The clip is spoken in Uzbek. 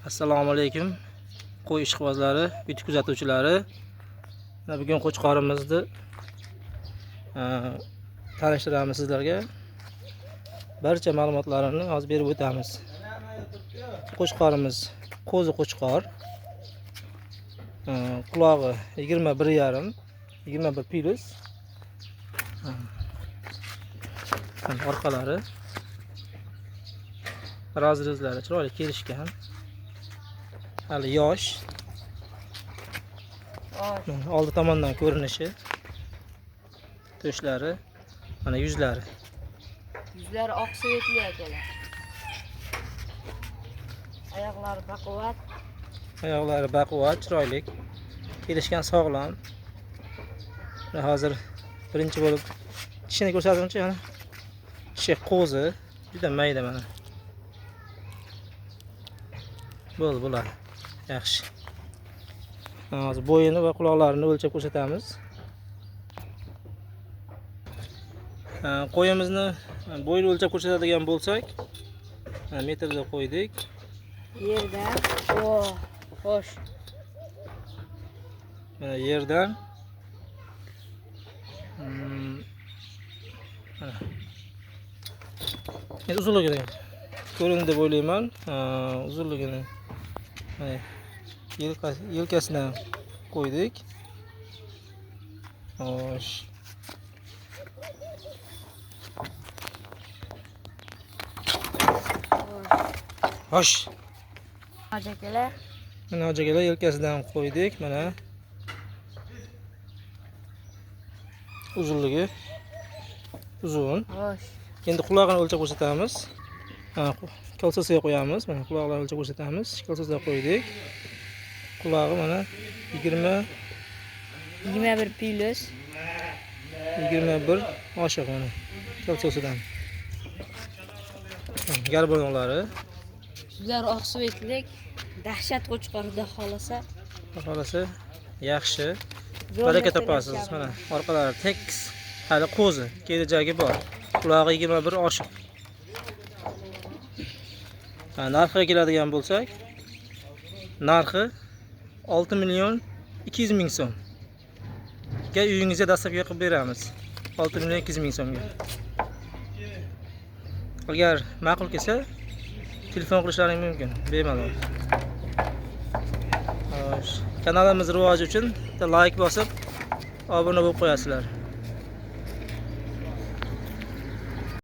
Assalomu alaykum. Qo'y ishqibozlari, bitik kuzatuvchilari. Bugun qo'chqorimizni tanishtiramiz sizlarga. Barcha ma'lumotlarini hozir berib o'tamiz. Qo'chqorimiz qo'zi qo'chqor. Qulog'i 21,5, 21 plus. Orqalari razrezlari chiroyli kelishgan. Hali yosh. Oldi tomondan ko'rinishi. To'shlari, mana yuzlari. Yuzlari oq svetli akalar. Oyoqlari baquvvat. Oyoqlari baquvvat, chiroyli. Kelishgan, sog'lom. Hozir birinchi bo'lib tishini ko'rsatimchi, mana. Tishi qo'zi, juda mayda mana. Bo'ladi. Yaxshi. Hozir bo'yini va quloqlarini o'lchab ko'rsatamiz. Qo'yimizni bo'yini o'lchab ko'rsatadigan bo'lsak, metrda qo'ydik. Yerdan, xo'sh. Mana yerdan uzunligini ko'rindi deb o'ylayman. Uzunligini yelkasidan qo'ydik. Xo'sh. Xo'sh. Hojakelar. Mana hojakelar yelkasidan qo'ydik, mana. Uzunligi uzun. Xo'sh. Endi quloqini o'lchab ko'rsatamiz. Kalsasiga qo'yamiz. Mana quloqlarni o'lchab ko'rsatamiz. Kalsasiga qo'ydik. Qulog'i mana 21 plus. 21 oshiq mana. Kalsasidan. Garbonoqlari. Yuzlari oq svetlik. Dahshat qo'chqorida xolasa. Yaxshi. Baraka topasiz. Mana orqalari tekis. Hali qo'zi, kelajagi bor. Qulog'i 21 oshiq. Narxiga keladigan bo'lsak, narxi 6,200,000 so'm. Uyingizga dastavka qilib beramiz. 6,200,000 so'mga. Agar ma'qul kelsa, telefon qilishlaring mumkin, bemalol. Xo'sh, kanalimiz rivoji uchun like bosib, obuna bo'lib qo'yasizlar.